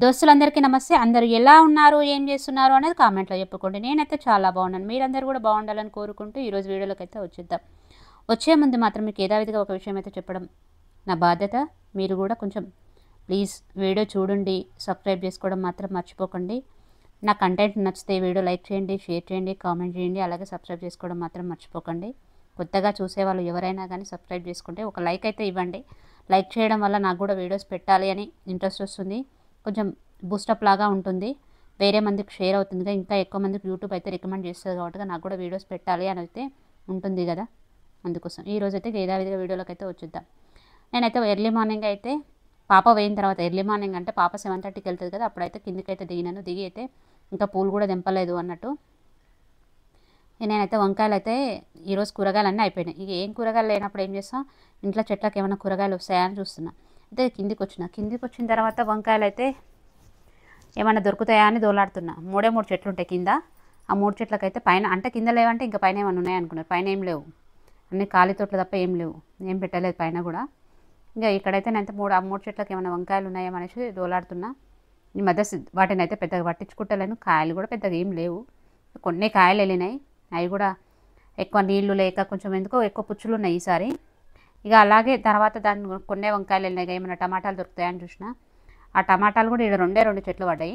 దోస్తులందరికీ నమస్తే. అందరూ ఎలా ఉన్నారు, ఏం చేస్తున్నారు అనేది కామెంట్లో చెప్పుకోండి. నేనైతే చాలా బాగున్నాను. మీరందరూ కూడా బాగుండాలని కోరుకుంటూ ఈరోజు వీడియోలోకి అయితే వచ్చేద్దాం. వచ్చే ముందు మాత్రం మీకు యథావిధిగా ఒక విషయం అయితే చెప్పడం నా బాధ్యత. మీరు కూడా కొంచెం ప్లీజ్ వీడియో చూడండి, సబ్స్క్రైబ్ చేసుకోవడం మాత్రం మర్చిపోకండి. నా కంటెంట్ నచ్చితే వీడియో లైక్ చేయండి, షేర్ చేయండి, కామెంట్ చేయండి. అలాగే సబ్స్క్రైబ్ చేసుకోవడం మాత్రం మర్చిపోకండి. కొత్తగా చూసేవాళ్ళు ఎవరైనా కానీ సబ్స్క్రైబ్ చేసుకుంటే ఒక లైక్ అయితే ఇవ్వండి. లైక్ చేయడం వల్ల నాకు కూడా వీడియోస్ పెట్టాలి అని ఇంట్రెస్ట్ వస్తుంది. కొంచెం బూస్టప్ లాగా ఉంటుంది, వేరే మందికి షేర్ అవుతుంది, ఇంకా ఎక్కువ మందికి యూట్యూబ్ అయితే రికమెండ్ చేస్తుంది కాబట్టి నాకు కూడా వీడియోస్ పెట్టాలి అని అయితే ఉంటుంది కదా, అందుకోసం ఈరోజు అయితే యథావిధిగా వీడియోలోకి అయితే వచ్చేద్దాం. నేనైతే ఎర్లీ మార్నింగ్ అయితే పాప వేయిన తర్వాత, ఎర్లీ మార్నింగ్ అంటే పాప 7:30కి వెళ్తుంది కదా, అప్పుడైతే కిందికైతే దిగినాను. దిగి అయితే ఇంకా పూలు కూడా దింపలేదు అన్నట్టు. నేనైతే వంకాయలు అయితే ఈరోజు కూరగాయలు అన్నీ అయిపోయినాయి. ఇక ఏం కూరగాయలు లేనప్పుడు ఏం చేస్తాం, ఇంట్లో చెట్లకు ఏమైనా కూరగాయలు వస్తాయా అని చూస్తున్నా. అయితే కిందికి వచ్చిన తర్వాత వంకాయలు అయితే ఏమైనా దొరుకుతాయా అని దోలాడుతున్నా. 3 చెట్లు ఉంటాయి కింద. ఆ 3 చెట్లకైతే పైన అంటే కింద లేవంటే ఇంకా పైన ఏమైనా ఉన్నాయి అనుకున్నారు. పైన ఏం లేవు, అన్ని ఖాళీ తోటలు తప్ప ఏం లేవు, ఏం పెట్టలేదు పైన కూడా. ఇంకా ఇక్కడైతే నేనైతే ఆ 3 చెట్లకు ఏమైనా వంకాయలు ఉన్నాయో అనేసి దోలాడుతున్నా. ఈ మధ్య వాటిని అయితే పెద్దగా పట్టించుకుంటలేను. కాయలు కూడా పెద్దగా ఏం లేవు, కొన్ని కాయలు వెళ్ళినాయి. అవి కూడా ఎక్కువ నీళ్లు లేక కొంచెం ఎందుకో ఎక్కువ పుచ్చులు ఉన్నాయి ఈసారి. ఇక అలాగే తర్వాత దాన్ని కొన్ని వంకాయలు వెళ్ళినాయి. ఏమైనా టమాటాలు దొరుకుతాయని చూసిన. ఆ టమాటాలు కూడా ఇక్కడ 2 చెట్లు పడ్డాయి.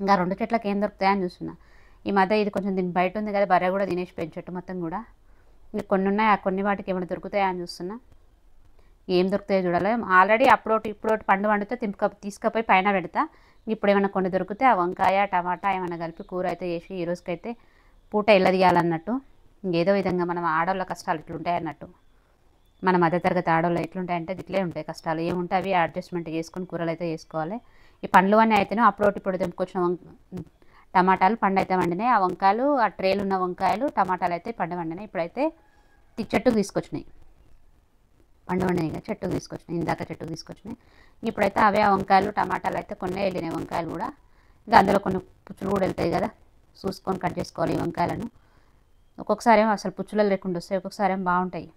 ఇంకా 2 చెట్లకు ఏం దొరుకుతాయని చూస్తున్నా. ఈ మధ్య ఇది కొంచెం దీని బయట ఉంది కదా, బర్రె కూడా తినేసి పోయిన చెట్టు మొత్తం కూడా. ఇంకా కొన్ని ఉన్నాయి, ఆ కొన్ని వాటికి ఏమైనా దొరుకుతాయా అని చూస్తున్నా. ఏం దొరుకుతాయో చూడాలి. ఆల్రెడీ అప్పుడోటి ఇప్పుడోటి పండు వండితే తీసుకుపోయి పైన పెడతా. ఇప్పుడు ఏమైనా కొన్ని దొరికితే ఆ వంకాయ టమాటా ఏమైనా కలిపి కూర అయితే చేసి ఈ రోజుకైతే పూట ఎల్లదీయాలన్నట్టు. ఇంకేదో విధంగా మనం ఆడవాళ్ళ కష్టాలు ఇట్లుంటాయి అన్నట్టు. మన మధ్యతరగతి ఆడవాళ్ళు ఎట్లుంటాయంటే ఇట్లే ఉంటాయి కష్టాలు. ఏముంటే అవి అడ్జస్ట్మెంట్ చేసుకొని కూరలు అయితే చేసుకోవాలి. ఈ పండ్లు అన్నీ అయితేనే అప్పుడోటి ఇప్పుడు తెంపుకొచ్చిన టమాటాలు పండు అయితే వండినాయి. ఆ వంకాయలు, ఆ ట్రేలు ఉన్న వంకాయలు టమాటాలు అయితే పండు వండినాయి. ఇప్పుడైతే చెట్టుకు తీసుకొచ్చినాయి, పండు వండినాయి కదా, చెట్టుకు తీసుకొచ్చినాయి. ఇందాక చెట్టుకు తీసుకొచ్చినాయి. ఇప్పుడైతే అవే ఆ వంకాయలు టమాటాలు అయితే కొన్ని వెళ్ళినాయి వంకాయలు కూడా. ఇంకా అందులో కొన్ని పుచ్చులు కూడా వెళ్తాయి కదా, చూసుకొని కట్ చేసుకోవాలి ఈ వంకాయలను. ఒక్కొక్కసారి ఏమో అసలు పుచ్చులు లేకుండా వస్తాయి, ఒక్కొక్కసారి ఏమో బాగుంటాయి.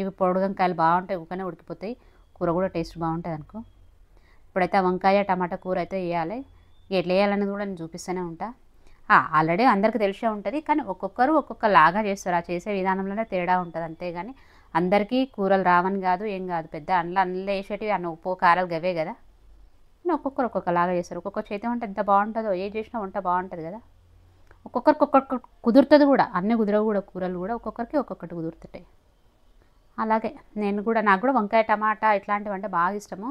ఇవి పొడుగు వంకాయలు బాగుంటాయి, ఊకనే ఉడికిపోతాయి, కూర కూడా టేస్ట్ బాగుంటుంది అనుకో. ఇప్పుడైతే ఆ వంకాయ టమాటా కూర అయితే వేయాలి. ఎట్లా వేయాలనేది కూడా నేను చూపిస్తూనే ఉంటా. ఆల్రెడీ అందరికీ తెలిసే ఉంటుంది, కానీ ఒక్కొక్కరు ఒక్కొక్కలాగా చేస్తారు. ఆ చేసే విధానంలోనే తేడా ఉంటుంది, అంతేగాని అందరికీ కూరలు రావని కాదు, ఏం కాదు. పెద్ద అందులో వేసేటివి అన్న ఉప్పు కారాలు గవే కదా. ఒక్కొక్కరు ఒక్కొక్కలాగా చేస్తారు. ఒక్కొక్క చేతి వంట ఎంత బాగుంటుందో, ఏ చేసినా వంట బాగుంటుంది కదా. ఒక్కొక్కరికి ఒక్కొక్క కుదురుతుంది కూడా, అన్నీ కుదరవు కూడా. కూరలు కూడా ఒక్కొక్కరికి ఒక్కొక్కటి కుదురుతుంటాయి. అలాగే నాకు కూడా వంకాయ టమాటా ఇట్లాంటివి అంటే బాగా ఇష్టము.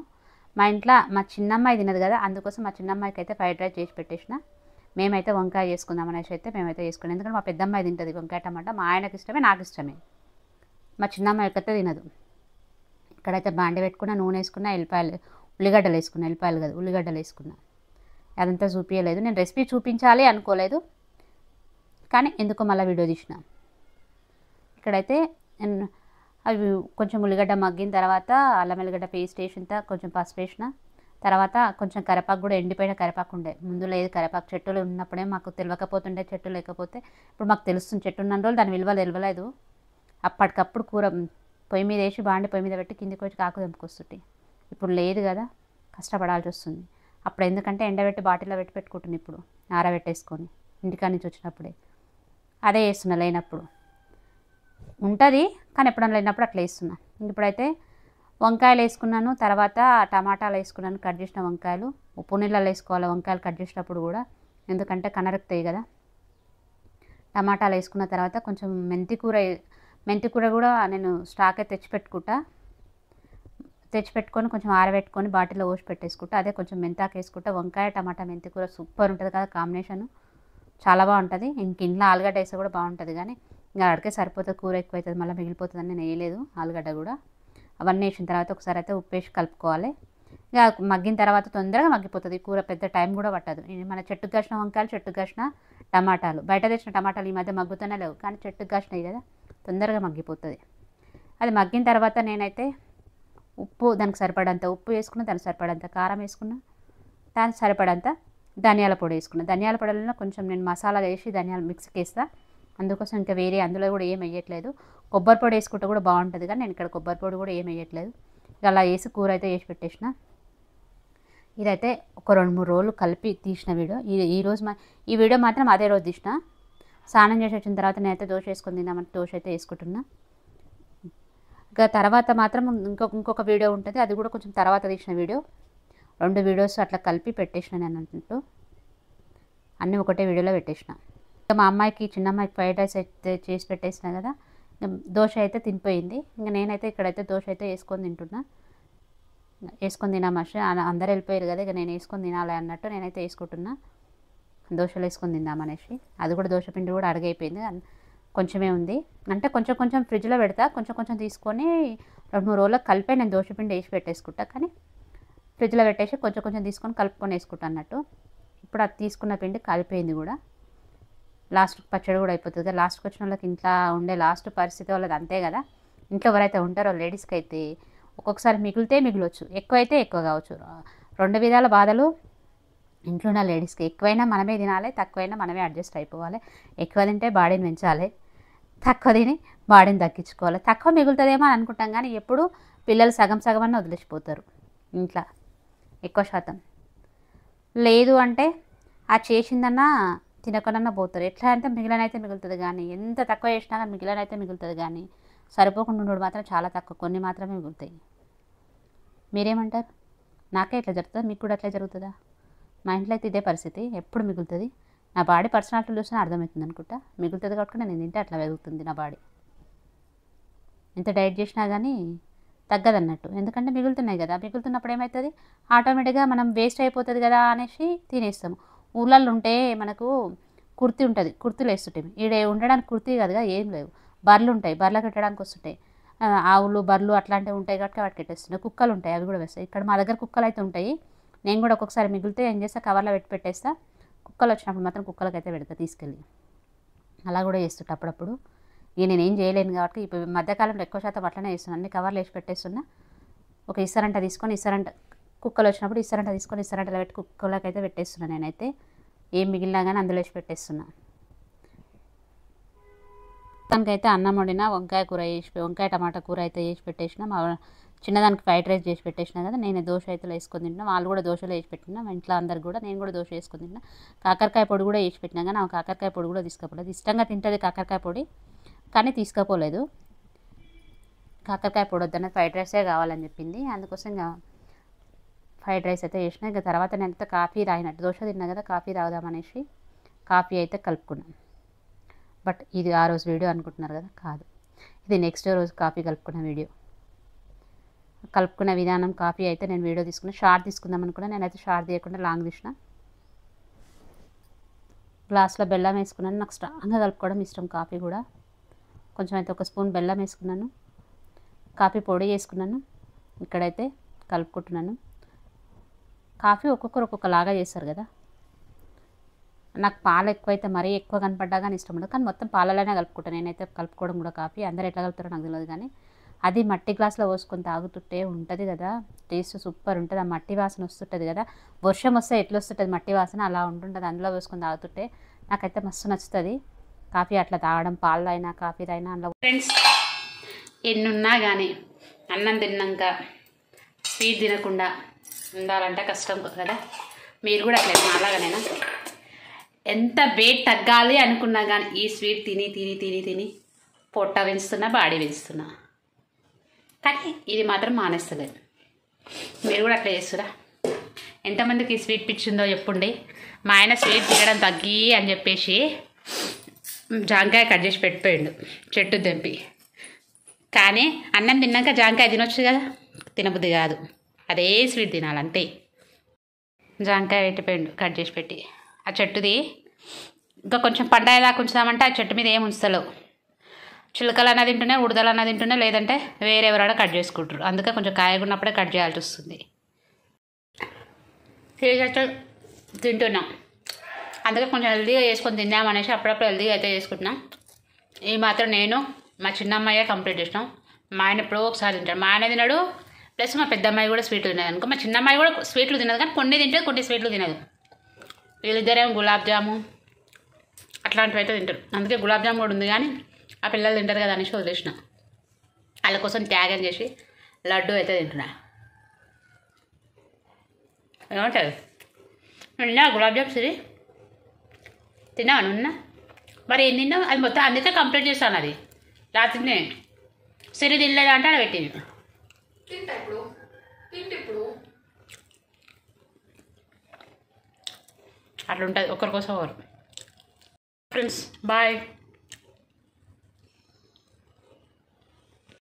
మా ఇంట్లో మా చిన్నమ్మాయి తినదు కదా, అందుకోసం మా చిన్నమ్మాయికి అయితే ఫ్రైడ్ రైస్ చేసి పెట్టేసిన. మేమైతే వంకాయ చేసుకుందాం అనేసి అయితే మేమైతే చేసుకున్నాం. ఎందుకంటే మా పెద్దమ్మాయి తింటుంది వంకాయ టమాటా. మా ఆయనకి ఇష్టమే, నాకు ఇష్టమే. మా చిన్నమ్మాయి అయితే తినదు. ఇక్కడైతే బాండి పెట్టుకున్న, నూనె వేసుకున్న, ఉల్లిగడ్డలు వేసుకున్నా. ఎల్లిపాయలు కదా, ఉల్లిగడ్డలు వేసుకున్నా. అదంతా చూపించలేదు, నేను రెసిపీ చూపించాలి అనుకోలేదు, కానీ ఎందుకో మళ్ళీ వీడియో తీసిన. ఇక్కడైతే అవి కొంచెం ఉల్లిగడ్డ మగ్గిన తర్వాత అల్లం వెల్లిగడ్డ పేస్ట్ వేసిన, కొంచెం పసుపు వేసిన తర్వాత కొంచెం కరివేపాకు కూడా, ఎండిపోయిన కరివేపాకు ఉండే. ముందు లేదు కరివేపాకు, చెట్టులు ఉన్నప్పుడే మాకు తెలియకపోతుండే. చెట్టు లేకపోతే ఇప్పుడు మాకు తెలుస్తుంది. చెట్టు ఉన్న రోజులు దాని విలువ తెలియలేదు. అప్పటికప్పుడు కూర పొయ్యి మీద వేసి బాండి పొయ్యి మీద పెట్టి కిందికి వచ్చి కాకు తెంపుకొస్తుంటే, ఇప్పుడు లేదు కదా, కష్టపడాల్సి వస్తుంది. అప్పుడు ఎందుకంటే ఎండబెట్టి బాటిల్లో పెట్టుకుంటుంది. ఇప్పుడు ఆరబెట్టేసుకొని ఇంటికాడ నుంచి వచ్చినప్పుడే అదే వేస్తున్నా. లేనప్పుడు ఉంటుంది, కానీ ఎప్పుడన్నా లేనప్పుడు అట్లా వేస్తున్నా. ఇప్పుడైతే వంకాయలు వేసుకున్నాను, తర్వాత టమాటాలు వేసుకున్నాను. కట్ చేసిన వంకాయలు ఉప్పు నీళ్ళలో వేసుకోవాలి వంకాయలు కట్ చేసినప్పుడు కూడా, ఎందుకంటే కనరుకుతాయి కదా. టమాటాలు వేసుకున్న తర్వాత కొంచెం మెంతి కూర కూడా నేను స్టాకే తెచ్చిపెట్టుకొని కొంచెం ఆరబెట్టుకొని బాటిల్లో పోసి పెట్టేసుకుంటా. అదే కొంచెం మెంతాకు వేసుకుంటా. వంకాయ టమాటా మెంతి కూర సూపర్ ఉంటుంది కదా, కాంబినేషన్ చాలా బాగుంటుంది. ఇంట్లో ఆలుగడ్డ వేస్తే కూడా బాగుంటుంది, కానీ ఇంకా అడికే సరిపోతుంది, కూర ఎక్కువ అవుతుంది, మళ్ళీ మిగిలిపోతుంది అని నేను వేయలేదు ఆలుగడ్డ కూడా. అవన్నీ వేసిన తర్వాత ఒకసారి అయితే ఉప్పు వేసి కలుపుకోవాలి. ఇక మగ్గిన తర్వాత తొందరగా మగ్గిపోతుంది కూర, పెద్ద టైం కూడా పట్టదు. మన చెట్టుకు కాసిన వంకాయలు, చెట్టుకు కాసిన టమాటాలు, బయట తెచ్చిన టమాటాలు ఈ మధ్య మగ్గుతూనే లేవు, కానీ చెట్టుకు కాసినాయి కదా, తొందరగా మగ్గిపోతుంది. అది మగ్గిన తర్వాత నేనైతే ఉప్పు, దానికి సరిపడంత ఉప్పు వేసుకున్న, దానికి సరిపడంత కారం వేసుకున్నా, దానికి సరిపడంత ధనియాల పొడి వేసుకున్నా. ధనియాల పొడిలో కొంచెం నేను మసాలా వేసి ధనియాలు మిక్సీకి వేస్తా, అందుకోసం ఇంకా వేరే అందులో కూడా ఏం వేయట్లేదు. కొబ్బరి పొడి వేసుకుంటే కూడా బాగుంటుంది, కానీ నేను ఇక్కడ కొబ్బరి పొడి కూడా ఏం వేయట్లేదు. అలా వేసి కూర అయితే వేసి పెట్టేసిన. ఇదైతే ఒక 2-3 రోజులు కలిపి తీసిన వీడియో. ఈ వీడియో మాత్రం అదే రోజు తీసిన. స్నానం చేసి వచ్చిన తర్వాత నేనైతే దోశ వేసుకొని తిందామంటే దోశ అయితే వేసుకుంటున్నా. ఇంకా తర్వాత మాత్రం ఇంకొక వీడియో ఉంటుంది, అది కూడా కొంచెం తర్వాత తీసిన వీడియో. 2 వీడియోస్ అట్లా కలిపి పెట్టేసిన నేను అంటూ, అన్నీ ఒకటే వీడియోలో పెట్టేసిన. ఇంకా మా అమ్మాయికి, చిన్న అమ్మాయికి ఫ్రైడ్ రైస్ అయితే చేసి పెట్టేసిన కదా, దోశ అయితే తినిపోయింది. ఇంకా నేనైతే ఇక్కడైతే దోశ అయితే వేసుకొని తింటున్నా. వేసుకొని తినామని అందరు వెళ్ళిపోయారు కదా, ఇక నేను వేసుకొని తినాలి అన్నట్టు నేనైతే వేసుకుంటున్నా. దోశలు వేసుకొని తిందామనేసి. అది కూడా దోశ పిండి కూడా అడిగైపోయింది, కొంచెమే ఉంది. అంటే కొంచెం ఫ్రిడ్జ్లో పెడతా, కొంచెం తీసుకొని 2-3 రోజులకు కలిపే నేను దోశ పిండి వేసి పెట్టేసుకుంటా. కానీ ఫ్రిడ్జ్లో పెట్టేసి కొంచెం తీసుకొని కలుపుకొని వేసుకుంటా అన్నట్టు. ఇప్పుడు అది తీసుకున్న పిండి కలిపోయింది కూడా. లాస్ట్ పచ్చడి కూడా అయిపోతుంది కదా. లాస్ట్కి వచ్చిన వాళ్ళకి ఇంట్లో ఉండే లాస్ట్ పరిస్థితి వాళ్ళది అంతే కదా. ఇంట్లో ఎవరైతే ఉంటారో లేడీస్కి అయితే ఒక్కొక్కసారి మిగలొచ్చు, ఎక్కువైతే ఎక్కువ కావచ్చు. 2 విధాల బాధలు ఇంట్లో ఉన్న లేడీస్కి. ఎక్కువైనా మనమే తినాలి, తక్కువైనా మనమే అడ్జస్ట్ అయిపోవాలి. ఎక్కువ తింటే బాడీని పెంచాలి, తక్కువ తిని బాడీని తగ్గించుకోవాలి. తక్కువ మిగులుతుందేమో అని అనుకుంటాం, కానీ ఎప్పుడు పిల్లలు సగం అన్న వదిలేసిపోతారు ఇంట్లో ఎక్కువ శాతం. లేదు అంటే ఆ చేసిందన్నా తినకనన్నా పోతారు. ఎట్లా అంటే మిగిలినైతే మిగులుతుంది, కానీ ఎంత తక్కువ చేసినా కానీ మిగిలినైతే మిగులుతుంది, కానీ సరిపోకుండా ఉండడు మాత్రం చాలా తక్కువ, కొన్ని మాత్రమే మిగులుతాయి. మీరేమంటారు? నాకే ఇట్లా జరుగుతుంది, మీకు కూడా అట్లా జరుగుతుందా? మా ఇంట్లో అయితే ఇదే పరిస్థితి, ఎప్పుడు మిగులుతుంది. నా బాడీ పర్సనాలిటీ చూసినా అర్థమవుతుంది అనుకుంటా. మిగులుతుంది కాబట్టి నేను తింటే అట్లా పెరుగుతుంది నా బాడీ. ఎంత డైట్ చేసినా కానీ తగ్గదన్నట్టు, ఎందుకంటే మిగులుతున్నాయి కదా. మిగులుతున్నప్పుడు ఏమవుతుంది, ఆటోమేటిక్గా మనం వేస్ట్ అయిపోతుంది కదా అనేసి తినేస్తాము. ఊళ్ళల్లో ఉంటే మనకు కుర్తి ఉంటుంది, కుర్తీలు వేస్తుంటాయి. ఈడ ఉండడానికి కుర్తీ కాదుగా, ఏం లేవు. బర్రెలు ఉంటాయి, బర్రెలకు పెట్టడానికి వస్తుంటాయి. ఆవులు, బర్రెలు అట్లాంటివి ఉంటాయి కాబట్టి వాటికి పెట్టేస్తున్నాయి. కుక్కలు ఉంటాయి, అవి కూడా వేస్తాయి. ఇక్కడ మా దగ్గర కుక్కలు అయితే ఉంటాయి. నేను కూడా ఒక్కొక్కసారి మిగిలితే ఏం చేస్తా, కవర్లో పెట్టేస్తా. కుక్కలు వచ్చినప్పుడు మాత్రం కుక్కలకైతే పెడతా తీసుకెళ్ళి. అలా కూడా చేస్తుంటా అప్పుడప్పుడు. ఇక నేనేం చేయలేను కాబట్టి ఇప్పుడు మధ్యకాలంలో ఎక్కువ శాతం అట్లనే చేస్తున్నాను. అన్ని కవర్లు వేసి పెట్టేస్తున్నా. ఒక ఇసరంట తీసుకొని, కుక్కలు వచ్చినప్పుడు ఇసరంట తీసుకొని ఇసరంటలో పెట్టి కుక్కలకైతే పెట్టేస్తున్నా. నేనైతే ఏం మిగిలినా కానీ అందులో వేసి పెట్టేస్తున్నా. తనకైతే అన్నం వండిన, వంకాయ టమాటా కూర అయితే చేసి పెట్టేసిన. మా చిన్నదానికి ఫ్రైడ్ రైస్ చేసి పెట్టేసిన కదా, నేను దోశ అయితే వేసుకొని తింటున్నా. వాళ్ళు కూడా దోశలో వేసి పెట్టినా, మా ఇంట్లో అందరు కూడా. నేను కూడా దోశ వేసుకొని తింటున్నా. కాకరకాయ పొడి కూడా వేసి పెట్టినా, కానీ కాకరకాయ పొడి కూడా తీసుకపోలేదు. ఇష్టంగా తింటుంది కాకరకాయ పొడి, కానీ తీసుకపోలేదు. కాకరకాయ పొడి వద్దన్న, ఫ్రైడ్ రైసే కావాలని చెప్పింది. అందుకోసం ఇంకా ఫ్రైడ్ రైస్ అయితే చేసిన. ఇంకా తర్వాత నేనైతే కాఫీ తాగినట్టు, దోశ తిన్నా కదా, కాఫీ తాగుదామనేసి కాఫీ అయితే కలుపుకున్నాను. బట్ ఇది ఆ రోజు వీడియో అనుకుంటున్నారు కదా, కాదు, ఇది నెక్స్ట్ రోజు కాఫీ కలుపుకున్న వీడియో. కలుపుకున్న విధానం కాఫీ అయితే నేను వీడియో తీసుకున్నా. షార్ట్ తీసుకుందాం అనుకున్నా, నేనైతే షార్ట్ తీయకుండా లాంగ్ తీసిన. గ్లాస్లో బెల్లం వేసుకున్నాను. నాకు స్ట్రాంగ్గా కలుపుకోవడం ఇష్టం కాఫీ కూడా. కొంచెం అయితే 1 స్పూన్ బెల్లం వేసుకున్నాను. కాఫీ పొడి వేసుకున్నాను. ఇక్కడైతే కలుపుకుంటున్నాను. కాఫీ ఒక్కొక్కరు ఒక్కొక్కలాగా చేస్తారు కదా. నాకు పాలు ఎక్కువైతే మరీ ఎక్కువ కనపడ్డా కానీ ఇష్టం ఉండదు, కానీ మొత్తం పాలలోనే కలుపుకుంటాను నేనైతే. కలుపుకోవడం కూడా కాఫీ అందరు ఎట్లా కలుపుతారో నాకు తెలియదు, కానీ అది మట్టి గ్లాస్లో పోసుకొని తాగుతుంటే ఉంటుంది కదా, టేస్ట్ సూపర్ ఉంటుంది. ఆ మట్టి వాసన వస్తుంటుంది కదా, వర్షం వస్తే ఎట్లా వస్తుంటుంది మట్టి వాసన, అలా ఉంటుంటుంది. అందులో పోసుకొని తాగుతుంటే నాకైతే మస్తు నచ్చుతుంది కాఫీ అట్లా తాగడం. పాలు అయినా కాఫీ అయినా అందులో. ఫ్రెండ్స్, ఎన్నున్నా కానీ అన్నం తిన్నాక స్వీట్ తినకుండా ఉండాలంటే కష్టం కదా. మీరు కూడా అట్లా అలాగనేనా? ఎంత వెయిట్ తగ్గాలి అనుకున్నా కానీ ఈ స్వీట్ తిని పొట్ట పెంచుతున్నా, బాడీ పెంచుతున్నా, కానీ ఇది మాత్రం మానేస్తలేదు. మీరు కూడా అట్లా చేస్తురా? ఎంతమందికి ఈ స్వీట్ పిచ్చిందో చెప్పుండి. మా ఆయన స్వీట్ తినడం తగ్గి అని చెప్పేసి జాంకాయ కట్ చేసి పెట్టిపోయిండు చెట్టు తెంపి. కానీ అన్నం తిన్నాక జాంకాయ తినొచ్చు కదా, తినబుద్ధి కాదు, అదే స్వీట్ తినాలంతే. జాంకాయ పెట్టిపోయిండు కట్ చేసి పెట్టి. ఆ చెట్టుది ఇంకా కొంచెం పండాయిదాకా ఉంచుదామంటే ఆ చెట్టు మీద ఏం ఉంచుతలేవు. చిలుకలు అన్నది తింటున్నాయి, ఉడతలు అన్నది తింటున్నాయి, లేదంటే వేరే ఎవరైనా కట్ చేసుకుంటారు. అందుకే కొంచెం కాయగా ఉన్నప్పుడే కట్ చేయాల్సి వస్తుంది. చేసేట తింటున్నాం, అందుకే కొంచెం హెల్తీగా చేసుకొని తిన్నామనేసి అప్పుడప్పుడు హెల్తీగా అయితే చేసుకుంటున్నాం. ఈ మాత్రం నేను మా చిన్నమ్మాయే కంప్లీట్ చేసినాం. మా ఆయన ఎప్పుడో ఒకసారి తింటాడు. మా ఆయన తినడు, ప్లస్ మా పెద్ద అమ్మాయి కూడా స్వీట్లు తినదు అనుకో. మా చిన్నమ్మాయి కూడా స్వీట్లు తినదు, కానీ కొన్ని తింటుంది, కొన్ని స్వీట్లు తినదు. వీళ్ళిద్దరేమో గులాబ్ జాము అట్లాంటివి అయితే తింటారు. అందుకే గులాబ్ జాము కూడా ఉంది, కానీ ఆ పిల్లలు తింటారు కదా అనేసి వదిలేసిన. వాళ్ళ కోసం త్యాగం చేసి లడ్డు అయితే తింటున్నా. ఏమంటారు నిన్న గులాబ్ జామ్ సిరి తిన్నావా నిన్న మరి ఏం తిన్నావు అది మొత్తం అందుకే కంప్లీట్ చేస్తాను అది రాత్రినే సిరి తినలేదు అంటే అక్కడ పెట్టింది అట్లా ఉంటుంది ఒకరి కోసం ఒకరు ఫ్రెండ్స్ బాయ్